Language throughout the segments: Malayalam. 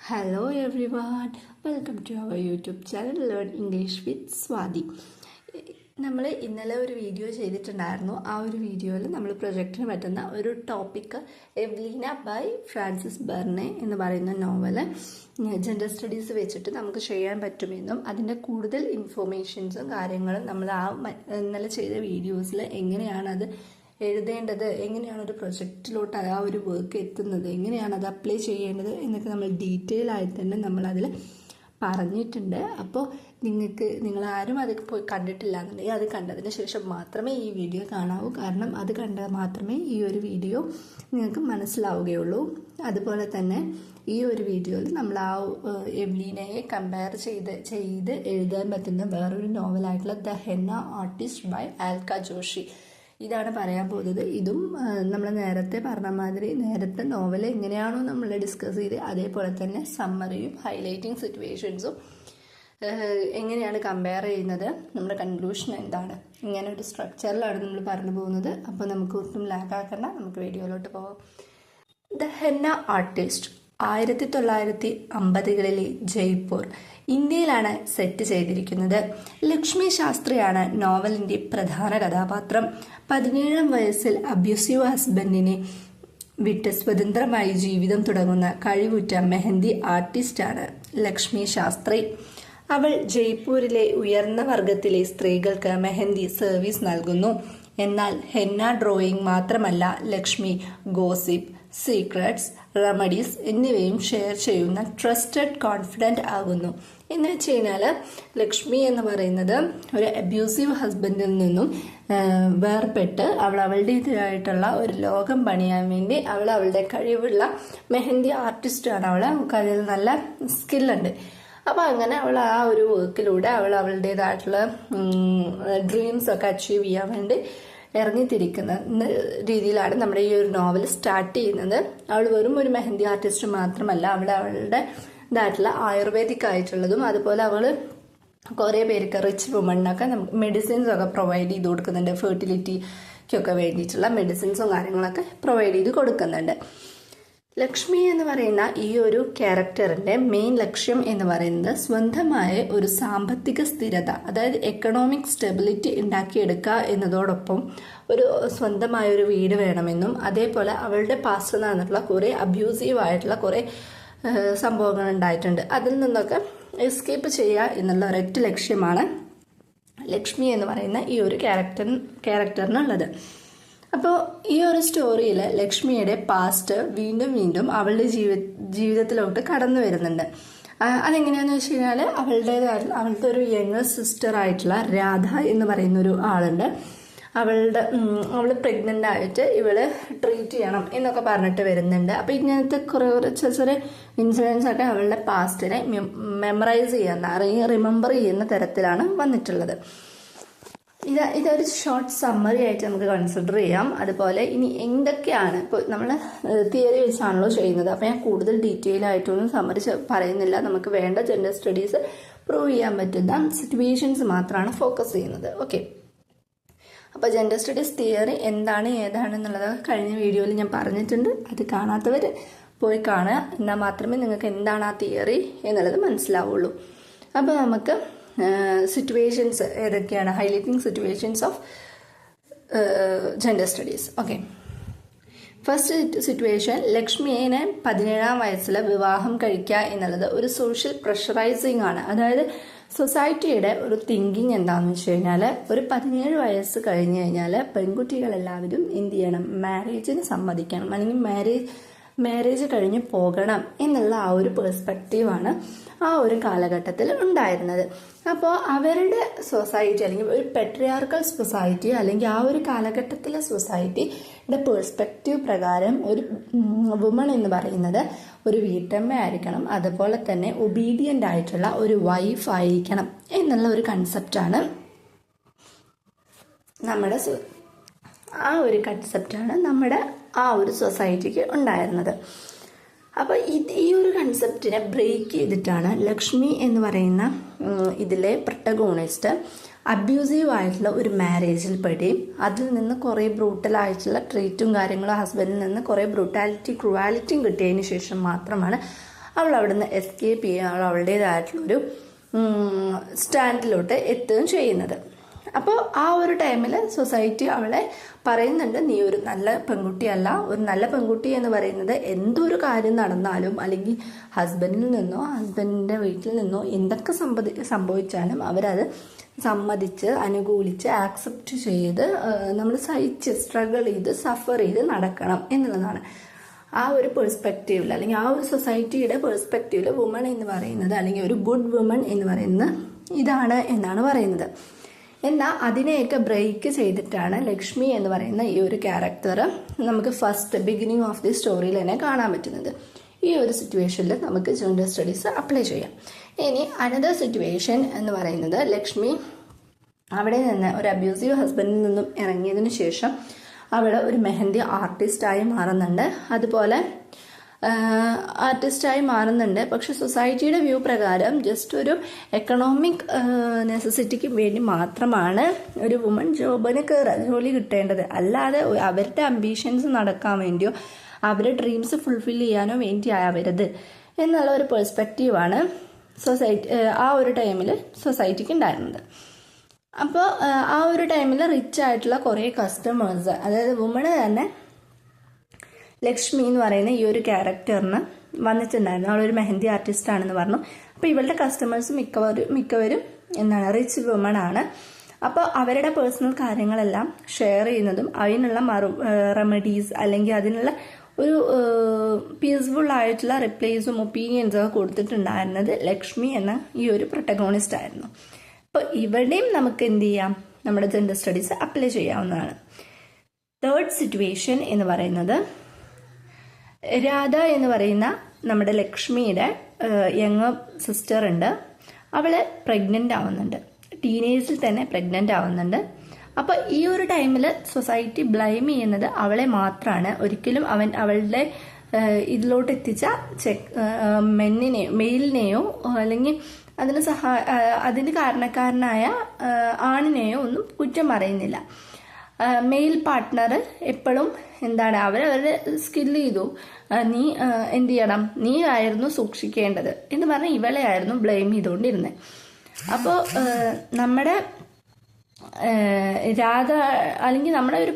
Hello everyone, welcome to our YouTube channel Learn English with Swati. നമ്മൾ ഇന്നലെ ഒരു വീഡിയോ ചെയ്തിട്ടുണ്ടായിരുന്നു. ആ ഒരു വീഡിയോയിൽ നമ്മൾ പ്രൊജക്റ്റിന് പറ്റുന്ന ഒരു ടോപ്പിക്ക് എവ്ലീന ബൈ ഫ്രാൻസിസ് ബെർണെ എന്ന് പറയുന്ന നോവൽ ജെൻഡർ സ്റ്റഡീസ് വെച്ചിട്ട് നമുക്ക് ചെയ്യാൻ പറ്റുമെന്നും അതിൻ്റെ കൂടുതൽ ഇൻഫോർമേഷൻസും കാര്യങ്ങളും നമ്മൾ ഇന്നലെ ചെയ്ത വീഡിയോസിൽ എങ്ങനെയാണ് അത് എഴുതേണ്ടത്, എങ്ങനെയാണ് ഒരു പ്രൊജക്റ്റിലോട്ട് ആ ഒരു വർക്ക് എത്തുന്നത്, എങ്ങനെയാണ് അത് അപ്ലൈ ചെയ്യേണ്ടത് എന്നൊക്കെ നമ്മൾ ഡീറ്റെയിൽ ആയിട്ട് തന്നെ നമ്മളതിൽ പറഞ്ഞിട്ടുണ്ട്. അപ്പോൾ നിങ്ങളാരും അത് പോയി കണ്ടിട്ടില്ല എന്നുണ്ടെങ്കിൽ അത് കണ്ടതിന് ശേഷം മാത്രമേ ഈ വീഡിയോ കാണാവൂ. കാരണം അത് കണ്ടാൽ മാത്രമേ ഈ ഒരു വീഡിയോ നിങ്ങൾക്ക് മനസ്സിലാവുകയുള്ളൂ. അതുപോലെ തന്നെ ഈ ഒരു വീഡിയോയിൽ നമ്മൾ ആ എവ്ലീനയെ കമ്പയർ ചെയ്ത് എഴുതാൻ പറ്റുന്ന വേറൊരു നോവലായിട്ടുള്ള the henna artist by Alka Joshi, ഇതാണ് പറയാൻ പോകുന്നത്. ഇതും നമ്മൾ നേരത്തെ പറഞ്ഞ മാതിരി നേരത്തെ നോവൽ എങ്ങനെയാണോ നമ്മൾ ഡിസ്കസ് ചെയ്ത് അതേപോലെ തന്നെ സമ്മറിയും ഹൈലൈറ്റിംഗ് സിറ്റുവേഷൻസും എങ്ങനെയാണ് കമ്പയർ ചെയ്യുന്നത്, നമ്മുടെ കൺക്ലൂഷൻ എന്താണ്, ഇങ്ങനെ ഒരു സ്ട്രക്ചറിലാണ് നമ്മൾ പറഞ്ഞു പോകുന്നത്. അപ്പോൾ നമുക്ക് ഒട്ടും ലാഗാക്കണ്ട, നമുക്ക് വീഡിയോയിലോട്ട് പോകാം. ദ ഹെന്ന ആർട്ടിസ്റ്റ് 1950കളിലെ ജയ്പൂർ, ഇന്ത്യയിലാണ് സെറ്റ് ചെയ്തിരിക്കുന്നത്. ലക്ഷ്മി ശാസ്ത്രിയാണ് നോവലിന്റെ പ്രധാന കഥാപാത്രം. 17ാം വയസ്സിൽ അബ്യൂസീവ് ഹസ്ബൻഡിനെ വിട്ട് സ്വതന്ത്രമായി ജീവിതം തുടങ്ങുന്ന കഴിവുറ്റ മെഹന്തി ആർട്ടിസ്റ്റാണ് ലക്ഷ്മി ശാസ്ത്രി. അവൾ ജയ്പൂരിലെ ഉയർന്ന വർഗത്തിലെ സ്ത്രീകൾക്ക് മെഹന്തി സർവീസ് നൽകുന്നു. എന്നാൽ ഹെന്ന ഡ്രോയിങ് മാത്രമല്ല, ലക്ഷ്മി ഗോസിപ്പ്, സീക്രട്സ്, റെമഡീസ് എന്നിവയും ഷെയർ ചെയ്യുന്ന ട്രസ്റ്റഡ് കോൺഫിഡന്റ് ആകുന്നു. എന്ന് വെച്ച് കഴിഞ്ഞാൽ ലക്ഷ്മി എന്ന് പറയുന്നത് ഒരു അബ്യൂസീവ് ഹസ്ബൻഡിൽ നിന്നും വേർപെട്ട് അവളുടേതായിട്ടുള്ള ഒരു ലോകം പണിയാൻ വേണ്ടി അവളുടെ കഴിവുള്ള മെഹന്തി ആർട്ടിസ്റ്റാണ്. അവൾക്ക് നല്ല സ്കില്ലുണ്ട്. അപ്പോൾ അങ്ങനെ അവൾ ആ ഒരു വർക്കിലൂടെ അവളുടേതായിട്ടുള്ള ഡ്രീംസ് ഒക്കെ അച്ചീവ് ചെയ്യാൻ വേണ്ടി ഇറങ്ങിത്തിരിക്കുന്ന രീതിയിലാണ് നമ്മുടെ ഈ ഒരു നോവൽ സ്റ്റാർട്ട് ചെയ്യുന്നത്. അവൾ വെറും ഒരു മെഹന്തി ആർട്ടിസ്റ്റ് മാത്രമല്ല, അവളുടേതായിട്ടുള്ള ആയുർവേദിക് ആയിട്ടുള്ളതും അതുപോലെ അവൾ കുറേ പേർക്ക് റിച്ച് വുമണിനൊക്കെ നമുക്ക് മെഡിസിൻസ് ഒക്കെ പ്രൊവൈഡ് ചെയ്ത് കൊടുക്കുന്നുണ്ട്. ഫെർട്ടിലിറ്റിക്കൊക്കെ വേണ്ടിയിട്ടുള്ള മെഡിസിൻസും കാര്യങ്ങളൊക്കെ പ്രൊവൈഡ് ചെയ്ത് കൊടുക്കുന്നുണ്ട്. ലക്ഷ്മി എന്ന് പറയുന്ന ഈ ഒരു ക്യാരക്ടറിന്റെ മെയിൻ ലക്ഷ്യം എന്ന് പറയുന്നത് സ്വന്തമായ ഒരു സാമ്പത്തിക സ്ഥിരത, അതായത് എക്കണോമിക് സ്റ്റെബിലിറ്റി ഉണ്ടാക്കിയെടുക്കുക എന്നതോടൊപ്പം ഒരു സ്വന്തമായ ഒരു വീട് വേണമെന്നും അതേപോലെ അവളുടെ പാസ്റ്റ് നടന്നിട്ടുള്ള കുറേ അബ്യൂസീവ് ആയിട്ടുള്ള കുറേ സംഭവങ്ങൾ ഉണ്ടായിട്ടുണ്ട്. അതിൽ നിന്നൊക്കെ എസ്കേപ്പ് ചെയ്യുക എന്നുള്ള ഒരൊറ്റ ലക്ഷ്യമാണ് ലക്ഷ്മി എന്ന് പറയുന്ന ഈ ഒരു ക്യാരക്ടറിനുള്ളത്. അപ്പോൾ ഈ ഒരു സ്റ്റോറിയിൽ ലക്ഷ്മിയുടെ പാസ്റ്റ് വീണ്ടും അവളുടെ ജീവിതത്തിലോട്ട് കടന്നു വരുന്നുണ്ട്. അതെങ്ങനെയാന്ന് വെച്ച് കഴിഞ്ഞാൽ അവളുടെ ഒരു യങ്ങർ സിസ്റ്റർ ആയിട്ടുള്ള രാധ എന്ന് പറയുന്ന ഒരു ആളുണ്ട്. അവൾ പ്രഗ്നന്റ് ആയിട്ട് ഇവള് ട്രീറ്റ് ചെയ്യണം എന്നൊക്കെ പറഞ്ഞിട്ട് വരുന്നുണ്ട്. അപ്പൊ ഇങ്ങനത്തെ കുറേ ചെറിയ ഇൻസിഡൻസ് ഒക്കെ അവളുടെ പാസ്റ്റിനെ റിമെമ്പർ ചെയ്യുന്ന തരത്തിലാണ് വന്നിട്ടുള്ളത്. ഇതൊരു ഷോർട്ട് സമ്മറി ആയിട്ട് നമുക്ക് കൺസിഡർ ചെയ്യാം. അതുപോലെ ഇനി എന്തൊക്കെയാണ് ഇപ്പോൾ നമ്മൾ തിയറി വെച്ചാണല്ലോ ചെയ്യുന്നത്, അപ്പോൾ ഞാൻ കൂടുതൽ ഡീറ്റെയിൽ ആയിട്ടൊന്നും സമ്മറി പറയുന്നില്ല. നമുക്ക് വേണ്ട ജെൻഡർ സ്റ്റഡീസ് പ്രൂവ് ചെയ്യാൻ പറ്റുന്ന സിറ്റുവേഷൻസ് മാത്രമാണ് ഫോക്കസ് ചെയ്യുന്നത്. ഓക്കെ, അപ്പോൾ ജെൻഡർ സ്റ്റഡീസ് തിയറി എന്താണ് ഏതാണെന്നുള്ളത് കഴിഞ്ഞ വീഡിയോയിൽ ഞാൻ പറഞ്ഞിട്ടുണ്ട്. അത് കാണാത്തവർ പോയി കാണുക, എന്നാൽ മാത്രമേ നിങ്ങൾക്ക് എന്താണ് ആ തിയറി എന്നുള്ളത് മനസ്സിലാവുള്ളൂ. അപ്പോൾ നമുക്ക് സിറ്റുവേഷൻസ് ഏതൊക്കെയാണ്, highlighting situations of gender studies. Okay, first situation, ലക്ഷ്മിയെ 17ാം വയസ്സിൽ വിവാഹം കഴിക്കുക എന്നുള്ളത് ഒരു സോഷ്യൽ പ്രഷറൈസിങ് ആണ്. അതായത് സൊസൈറ്റിയുടെ ഒരു തിങ്കിങ് എന്താണെന്ന് വെച്ച് കഴിഞ്ഞാൽ ഒരു 17 വയസ്സ് കഴിഞ്ഞ് കഴിഞ്ഞാൽ പെൺകുട്ടികളെല്ലാവരും എന്ത് ചെയ്യണം, മാരേജിന് സമ്മതിക്കണം, അല്ലെങ്കിൽ മാരേജ് കഴിഞ്ഞ് പോകണം എന്നുള്ള ആ ഒരു പെർസ്പെക്റ്റീവാണ് ആ ഒരു കാലഘട്ടത്തിൽ ഉണ്ടായിരുന്നത്. അപ്പോൾ അവരുടെ സൊസൈറ്റി അല്ലെങ്കിൽ ഒരു പെട്രിയാർക്കൽ സൊസൈറ്റി അല്ലെങ്കിൽ ആ ഒരു കാലഘട്ടത്തിലെ സൊസൈറ്റിയുടെ പെർസ്പെക്റ്റീവ് പ്രകാരം ഒരു വുമൺ എന്ന് പറയുന്നത് ഒരു വീട്ടമ്മ ആയിരിക്കണം, അതുപോലെ തന്നെ ഒബീഡിയൻ്റ് ആയിട്ടുള്ള ഒരു വൈഫ് ആയിരിക്കണം എന്നുള്ള ഒരു കൺസെപ്റ്റാണ് നമ്മുടെ ആ ഒരു സൊസൈറ്റിക്ക് ഉണ്ടായിരുന്നത്. അപ്പോൾ ഈ ഒരു കൺസെപ്റ്റിനെ ബ്രേക്ക് ചെയ്തിട്ടാണ് ലക്ഷ്മി എന്ന് പറയുന്ന ഇതിലെ പ്രൊട്ടഗോണിസ്റ്റ് അബ്യൂസീവ് ആയിട്ടുള്ള ഒരു മാരേജിൽ പെടുകയും അതിൽ നിന്ന് കുറേ ബ്രൂട്ടലായിട്ടുള്ള ട്രീറ്റും കാര്യങ്ങളും ഹസ്ബൻഡിൽ നിന്ന് കുറേ ക്രുവാലിറ്റിയും കിട്ടിയതിന് ശേഷം മാത്രമാണ് അവൾ അവിടുന്ന് എസ്കേപ്പ് ചെയ്യുക, അവൾ അവളുടേതായിട്ടുള്ളൊരു സ്റ്റാൻഡിലോട്ട് എത്തുകയും ചെയ്യുന്നത്. അപ്പോൾ ആ ഒരു ടൈമിൽ സൊസൈറ്റി അവളെ പറയുന്നുണ്ട്, നീ ഒരു നല്ല പെൺകുട്ടിയല്ല. ഒരു നല്ല പെൺകുട്ടി എന്ന് പറയുന്നത് എന്തൊരു കാര്യം നടന്നാലും അല്ലെങ്കിൽ ഹസ്ബൻഡിൽ നിന്നോ ഹസ്ബൻഡിൻ്റെ വീട്ടിൽ നിന്നോ എന്തൊക്കെ സംഭവിച്ചാലും അവരത് സമ്മതിച്ച് അനുകൂലിച്ച് ആക്സെപ്റ്റ് ചെയ്ത് നമ്മൾ സഹിച്ച് സ്ട്രഗിൾ ചെയ്ത് സഫർ ചെയ്ത് നടക്കണം എന്നുള്ളതാണ്. ആ ഒരു പെർസ്പെക്റ്റീവിൽ അല്ലെങ്കിൽ ആ ഒരു സൊസൈറ്റിയുടെ പെർസ്പെക്റ്റീവിൽ വുമൺ എന്ന് പറയുന്നത് അല്ലെങ്കിൽ ഒരു ഗുഡ് വുമൺ എന്ന് പറയുന്നത് ഇതാണ് എന്നാണ് പറയുന്നത്. എന്നാൽ അതിനെയൊക്കെ ബ്രേക്ക് ചെയ്തിട്ടാണ് ലക്ഷ്മി എന്ന് പറയുന്ന ഈ ഒരു ക്യാരക്ടർ നമുക്ക് ഫസ്റ്റ് ബിഗിനിങ് ഓഫ് ദി സ്റ്റോറിയിൽ തന്നെ കാണാൻ പറ്റുന്നത്. ഈ ഒരു സിറ്റുവേഷനിൽ നമുക്ക് ജെൻഡർ സ്റ്റഡീസ് അപ്ലൈ ചെയ്യാം. ഇനി അനദർ സിറ്റുവേഷൻ എന്ന് പറയുന്നത് ലക്ഷ്മി അവിടെ നിന്ന് ഒരു അബ്യൂസീവ് ഹസ്ബൻഡിൽ നിന്നും ഇറങ്ങിയതിനു ശേഷം അവിടെ ഒരു മെഹന്തി ആർട്ടിസ്റ്റായി മാറുന്നുണ്ട്. അതുപോലെ ആർട്ടിസ്റ്റായി മാറുന്നുണ്ട്. പക്ഷെ സൊസൈറ്റിയുടെ വ്യൂ പ്രകാരം ജസ്റ്റ് ഒരു എക്കണോമിക് നെസസിറ്റിക്ക് വേണ്ടി മാത്രമാണ് ഒരു വുമൺ ജോബിന് ജോലി കിട്ടേണ്ടത്. അല്ലാതെ അവരുടെ അംബീഷൻസ് നടക്കാൻ വേണ്ടിയോ അവരുടെ ഡ്രീംസ് ഫുൾഫിൽ ചെയ്യാനോ വേണ്ടി ആവരുത് എന്നുള്ള ഒരു പെർസ്പെക്റ്റീവാണ് ആ ഒരു ടൈമിൽ സൊസൈറ്റിക്ക് ഉണ്ടായിരുന്നത്. അപ്പോൾ ആ ഒരു ടൈമിൽ റിച്ച് ആയിട്ടുള്ള കുറേ കസ്റ്റമേഴ്സ്, അതായത് വുമണ് തന്നെ ലക്ഷ്മി എന്ന് പറയുന്ന ഈ ഒരു ക്യാരക്ടറിന് വന്നിട്ടുണ്ടായിരുന്നു. അവളൊരു മെഹന്തി ആർട്ടിസ്റ്റ് ആണെന്ന് പറഞ്ഞു. അപ്പോൾ ഇവളുടെ കസ്റ്റമേഴ്സ് മിക്കവരും എന്താണ് റിച്ച് വുമൺ ആണ്. അപ്പോൾ അവരുടെ പേഴ്സണൽ കാര്യങ്ങളെല്ലാം ഷെയർ ചെയ്യുന്നതും അതിനുള്ള റെമഡീസ് അല്ലെങ്കിൽ അതിനുള്ള ഒരു പീസ്ഫുൾ ആയിട്ടുള്ള റിപ്ലൈസും ഒപ്പീനിയൻസും ഒക്കെ കൊടുത്തിട്ടുണ്ടായിരുന്നത് ലക്ഷ്മി എന്ന ഈ ഒരു പ്രൊട്ടഗോണിസ്റ്റ് ആയിരുന്നു. അപ്പോൾ ഇവിടെയും നമുക്ക് എന്ത് ചെയ്യാം, നമ്മുടെ ജെൻഡർ സ്റ്റഡീസ് അപ്ലൈ ചെയ്യാവുന്നതാണ്. തേർഡ് സിറ്റുവേഷൻ എന്ന് പറയുന്നത് രാധ എന്ന് പറയുന്ന നമ്മുടെ ലക്ഷ്മിയുടെ യങ് സിസ്റ്റർ ഉണ്ട്. അവള് പ്രഗ്നൻ്റ് ആവുന്നുണ്ട്, ടീനേജിൽ തന്നെ പ്രഗ്നൻ്റ് ആവുന്നുണ്ട്. അപ്പോൾ ഈ ഒരു ടൈമിൽ സൊസൈറ്റി ബ്ലെയിം ചെയ്യുന്നത് അവളെ മാത്രമാണ്. ഒരിക്കലും അവളുടെ ഇതിലോട്ട് എത്തിച്ച മെയിലിനെയോ അല്ലെങ്കിൽ അതിന് കാരണക്കാരനായ ആണിനെയോ ഒന്നും കുറ്റം പറയുന്നില്ല. മെയിൽ പാർട്ട്ണർ എപ്പോഴും എന്താണ് അവരവരുടെ സ്കില്ല് ചെയ്തു, നീ എന്ത് ചെയ്യണം, നീ ആയിരുന്നു സൂക്ഷിക്കേണ്ടത് എന്ന് പറഞ്ഞ് ഇവളെ ആയിരുന്നു ബ്ലെയിം ചെയ്തുകൊണ്ടിരുന്നത്. അപ്പോൾ നമ്മുടെ രാധ അല്ലെങ്കിൽ നമ്മുടെ ഒരു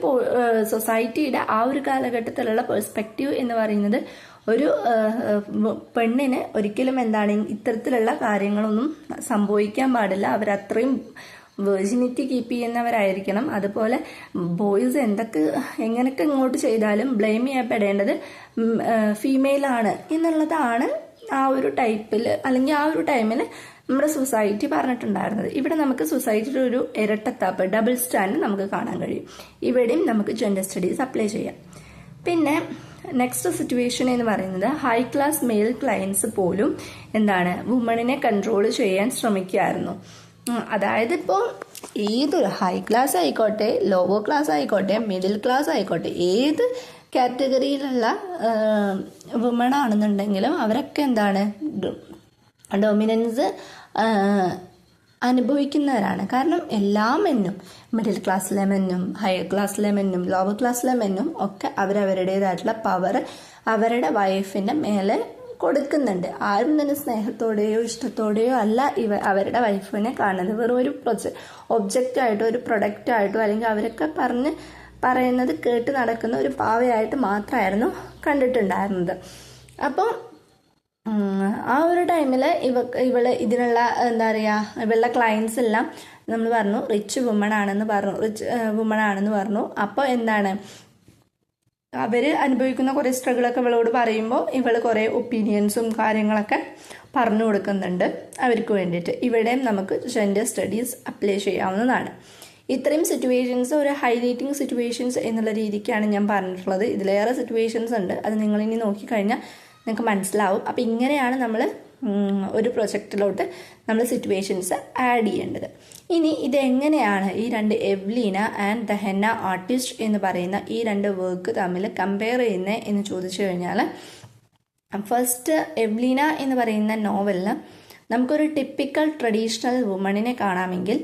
സൊസൈറ്റിയുടെ ആ ഒരു കാലഘട്ടത്തിലുള്ള പെർസ്പെക്റ്റീവ് എന്ന് പറയുന്നത് ഒരു പെണ്ണിന് ഒരിക്കലും എന്താണ് ഇത്തരത്തിലുള്ള കാര്യങ്ങളൊന്നും സംഭവിക്കാൻ പാടില്ല. അവരത്രയും വെർജിനിറ്റി കീപ്പ് ചെയ്യുന്നവരായിരിക്കണം. അതുപോലെ ബോയ്സ് എങ്ങനെയൊക്കെ ഇങ്ങോട്ട് ചെയ്താലും ബ്ലെയിം ചെയ്യപ്പെടേണ്ടത് ഫീമെയിലാണ് എന്നുള്ളതാണ് ആ ഒരു ടൈപ്പിൽ അല്ലെങ്കിൽ ആ ഒരു ടൈമിൽ നമ്മുടെ സൊസൈറ്റി പറഞ്ഞിട്ടുണ്ടായിരുന്നത്. ഇവിടെ നമുക്ക് സൊസൈറ്റിയുടെ ഒരു ഇരട്ടത്താപ്പ്, ഡബിൾ സ്റ്റാൻഡ് നമുക്ക് കാണാൻ കഴിയും. ഇവിടെയും നമുക്ക് ജെൻഡർ സ്റ്റഡീസ് അപ്ലൈ ചെയ്യാം. പിന്നെ നെക്സ്റ്റ് സിറ്റുവേഷൻ എന്ന് പറയുന്നത് ഹൈ ക്ലാസ് മെയിൽ ക്ലയൻസ് പോലും എന്താണ് വുമണിനെ കൺട്രോൾ ചെയ്യാൻ ശ്രമിക്കുമായിരുന്നു. അതായത് ഇപ്പോൾ ഏതൊരു ഹൈ ക്ലാസ് ആയിക്കോട്ടെ, ലോവർ ക്ലാസ് ആയിക്കോട്ടെ, മിഡിൽ ക്ലാസ് ആയിക്കോട്ടെ, ഏത് കാറ്റഗറിയിലുള്ള വുമൺ ആണെന്നുണ്ടെങ്കിലും അവരൊക്കെ എന്താണ് ഡൊമിനൻസ് അനുഭവിക്കുന്നവരാണ്. കാരണം എല്ലാ മെന്നും, മിഡിൽ ക്ലാസ്സിലെ മെന്നും ഹയർ ക്ലാസ്സിലെ മെന്നും ലോവർ ക്ലാസ്സിലെ മെന്നും ഒക്കെ അവരവരുടേതായിട്ടുള്ള പവർ അവരുടെ വൈഫിൻ്റെ മേലെ കൊടുക്കുന്നുണ്ട്. ആരും തന്നെ സ്നേഹത്തോടെയോ ഇഷ്ടത്തോടെയോ അല്ല അവരുടെ വൈഫിനെ കാണുന്നത്. വെറും ഒരു ഒബ്ജക്റ്റായിട്ടോ ഒരു പ്രൊഡക്റ്റായിട്ടോ അല്ലെങ്കിൽ അവരൊക്കെ പറയുന്നത് കേട്ട് നടക്കുന്ന ഒരു പാവയായിട്ട് മാത്രമായിരുന്നു കണ്ടിട്ടുണ്ടായിരുന്നത്. അപ്പോൾ ആ ഒരു ടൈമിൽ ഇവള് ഇതിനുള്ള എന്താ പറയുക ഇവളുടെ ക്ലയൻസ് എല്ലാം നമ്മൾ പറഞ്ഞു റിച്ച് വുമൺ ആണെന്ന് പറഞ്ഞു. അപ്പോൾ എന്താണ് അവർ അനുഭവിക്കുന്ന കുറേ സ്ട്രഗിളൊക്കെ ഇവളോട് പറയുമ്പോൾ ഇവൾ കുറേ ഒപ്പീനിയൻസും കാര്യങ്ങളൊക്കെ പറഞ്ഞു കൊടുക്കുന്നുണ്ട് അവർക്ക് വേണ്ടിയിട്ട്. ഇവിടെയും നമുക്ക് ജെൻഡർ സ്റ്റഡീസ് അപ്ലൈ ചെയ്യാവുന്നതാണ്. ഇത്രയും സിറ്റുവേഷൻസ് ഒരു ഹൈലൈറ്റിംഗ് സിറ്റുവേഷൻസ് എന്നുള്ള രീതിക്കാണ് ഞാൻ പറഞ്ഞിട്ടുള്ളത്. ഇതിലേറെ സിറ്റുവേഷൻസ് ഉണ്ട്, അത് നിങ്ങളിനി നോക്കിക്കഴിഞ്ഞാൽ നിങ്ങൾക്ക് മനസ്സിലാവും. അപ്പോൾ ഇങ്ങനെയാണ് നമ്മൾ ഒരു പ്രൊജക്റ്റിലോട്ട് നമ്മൾ സിറ്റുവേഷൻസ് ആഡ് ചെയ്യേണ്ടത്. ഇനി ഇതെങ്ങനെയാണ് ഈ രണ്ട് എവ്ലീന ആൻഡ് ദ ഹെന്ന ആർട്ടിസ്റ്റ് എന്ന് പറയുന്ന ഈ രണ്ട് വർക്ക് തമ്മിൽ കമ്പയർ ചെയ്യുന്നത് എന്ന് ചോദിച്ചു കഴിഞ്ഞാൽ, ഫസ്റ്റ് എവ്ലീന എന്ന് പറയുന്ന നോവലിൽ നമുക്കൊരു ടിപ്പിക്കൽ ട്രഡീഷണൽ വുമണിനെ കാണാമെങ്കിൽ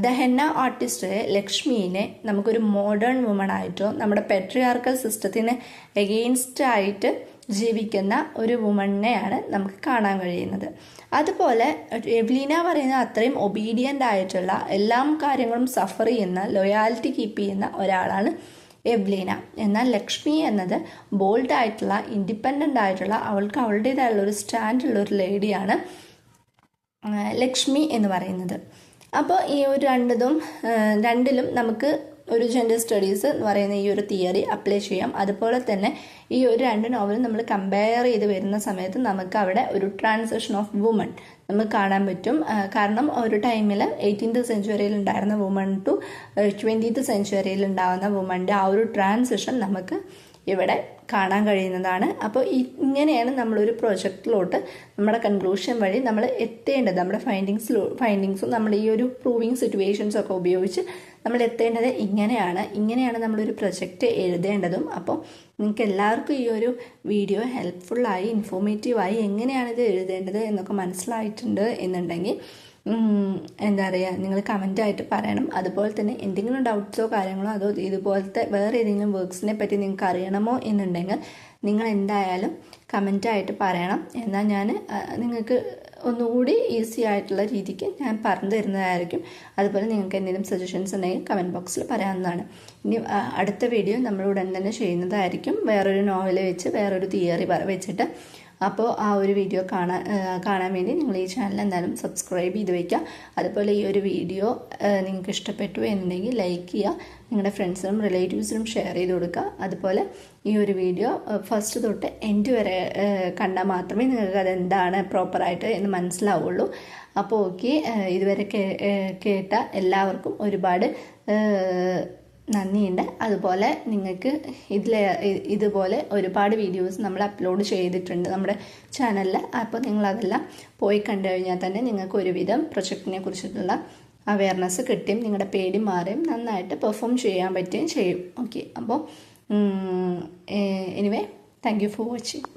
ദ ഹെന്ന ആർട്ടിസ്റ്റ് ലക്ഷ്മീനെ നമുക്കൊരു മോഡേൺ വുമൺ ആയിട്ടോ നമ്മുടെ പെട്രിയാർക്കൽ സിസ്റ്റത്തിന് എഗെയിൻസ്റ്റ് ആയിട്ട് ജീവിക്കുന്ന ഒരു വുമണിനെയാണ് നമുക്ക് കാണാൻ കഴിയുന്നത്. അതുപോലെ എവ്ലീന പറയുന്ന അത്രയും ഒബീഡിയൻ്റ് ആയിട്ടുള്ള എല്ലാ കാര്യങ്ങളും സഫർ ചെയ്യുന്ന, ലോയാലിറ്റി കീപ്പ് ചെയ്യുന്ന ഒരാളാണ് എവ്ലീന. എന്നാൽ ലക്ഷ്മി എന്നത് ബോൾഡ് ആയിട്ടുള്ള, ഇൻഡിപെൻഡൻ്റ് ആയിട്ടുള്ള, അവൾക്ക് അവളുടേതായുള്ള ഒരു സ്റ്റാൻഡുള്ള ഒരു ലേഡിയാണ് ലക്ഷ്മി എന്ന് പറയുന്നത്. അപ്പോൾ ഈ ഒരു രണ്ടിലും നമുക്ക് ഒരു ജെൻഡർ സ്റ്റഡീസ് എന്ന് പറയുന്ന ഈ ഒരു തിയറി അപ്ലൈ ചെയ്യാം. അതുപോലെ തന്നെ ഈ ഒരു രണ്ട് നോവലും നമ്മൾ കമ്പയർ ചെയ്ത് വരുന്ന സമയത്ത് നമുക്ക് അവിടെ ഒരു ട്രാൻസിഷൻ ഓഫ് വുമൺ നമുക്ക് കാണാൻ പറ്റും. കാരണം ഒരു ടൈമിൽ 18th സെഞ്ച്വറിയിൽ ഉണ്ടായിരുന്ന വുമൺ ടു 20th സെഞ്ച്വറിയിൽ ഉണ്ടാകുന്ന വുമൻ്റെ ആ ഒരു ട്രാൻസിഷൻ നമുക്ക് ഇവിടെ കാണാൻ കഴിയുന്നതാണ്. അപ്പോൾ ഇങ്ങനെയാണ് നമ്മളൊരു പ്രൊജക്റ്റിലോട്ട് നമ്മുടെ കൺക്ലൂഷൻ വഴി നമ്മൾ എത്തേണ്ടത്. നമ്മുടെ ഫൈൻഡിങ്സും നമ്മൾ ഈ ഒരു പ്രൂവിങ് സിറ്റുവേഷൻസും ഒക്കെ ഉപയോഗിച്ച് നമ്മൾ എത്തേണ്ടത് ഇങ്ങനെയാണ് നമ്മളൊരു പ്രൊജക്റ്റ് എഴുതേണ്ടതും. അപ്പോൾ നിങ്ങൾക്ക് എല്ലാവർക്കും ഈ ഒരു വീഡിയോ ഹെൽപ്ഫുള്ളായി, ഇൻഫോർമേറ്റീവായി, എങ്ങനെയാണ് ഇത് എഴുതേണ്ടത് എന്നൊക്കെ മനസ്സിലായിട്ടുണ്ട് എന്നുണ്ടെങ്കിൽ എന്താ പറയുക, നിങ്ങൾ കമൻ്റായിട്ട് പറയണം. അതുപോലെ തന്നെ എന്തെങ്കിലും ഡൗട്ട്സോ കാര്യങ്ങളോ അതോ ഇതുപോലത്തെ വേറെ ഏതെങ്കിലും വർക്ക്സിനെ പറ്റി നിങ്ങൾക്ക് അറിയണമോ എന്നുണ്ടെങ്കിൽ നിങ്ങൾ എന്തായാലും കമൻ്റായിട്ട് പറയണം. എന്നാൽ ഞാൻ നിങ്ങൾക്ക് ഒന്നുകൂടി ഈസി ആയിട്ടുള്ള രീതിക്ക് ഞാൻ പറഞ്ഞു തരുന്നതായിരിക്കും. അതുപോലെ നിങ്ങൾക്ക് എന്തെങ്കിലും സജഷൻസ് ഉണ്ടെങ്കിൽ കമൻറ്റ് ബോക്സിൽ പറയാവുന്നതാണ്. ഇനി അടുത്ത വീഡിയോ നമ്മൾ ഉടൻ തന്നെ ചെയ്യുന്നതായിരിക്കും, വേറൊരു നോവൽ വെച്ച്, വേറൊരു തിയറി വെച്ചിട്ട്. അപ്പോൾ ആ ഒരു വീഡിയോ കാണാൻ വേണ്ടി നിങ്ങൾ ഈ ചാനൽ എന്തായാലും സബ്സ്ക്രൈബ് ചെയ്ത് വയ്ക്കുക. അതുപോലെ ഈ ഒരു വീഡിയോ നിങ്ങൾക്ക് ഇഷ്ടപ്പെട്ടു എന്നുണ്ടെങ്കിൽ ലൈക്ക് ചെയ്യുക, നിങ്ങളുടെ ഫ്രണ്ട്സിനും റിലേറ്റീവ്സിനും ഷെയർ ചെയ്ത് കൊടുക്കുക. അതുപോലെ ഈ ഒരു വീഡിയോ ഫസ്റ്റ് തൊട്ട് എൻഡ് വരെ കണ്ടാൽ മാത്രമേ നിങ്ങൾക്ക് അതെന്താണ് പ്രോപ്പറായിട്ട് എന്ന് മനസ്സിലാവുള്ളൂ. അപ്പോൾ ഓക്കെ, ഇതുവരെ കേട്ട എല്ലാവർക്കും ഒരുപാട് നന്ദിയുണ്ട്. അതുപോലെ നിങ്ങൾക്ക് ഇതുപോലെ ഒരുപാട് വീഡിയോസ് നമ്മൾ അപ്ലോഡ് ചെയ്തിട്ടുണ്ട് നമ്മുടെ ചാനലിൽ. അപ്പോൾ നിങ്ങളതെല്ലാം പോയി കണ്ടു കഴിഞ്ഞാൽ തന്നെ നിങ്ങൾക്ക് ഒരുവിധം പ്രൊജക്റ്റിനെ കുറിച്ചിട്ടുള്ള അവയർനെസ് കിട്ടും, നിങ്ങളുടെ പേടി മാറും, നന്നായിട്ട് പെർഫോം ചെയ്യാൻ പറ്റുകയും ചെയ്യും. ഓക്കെ, അപ്പോൾ anyway thank you for watching.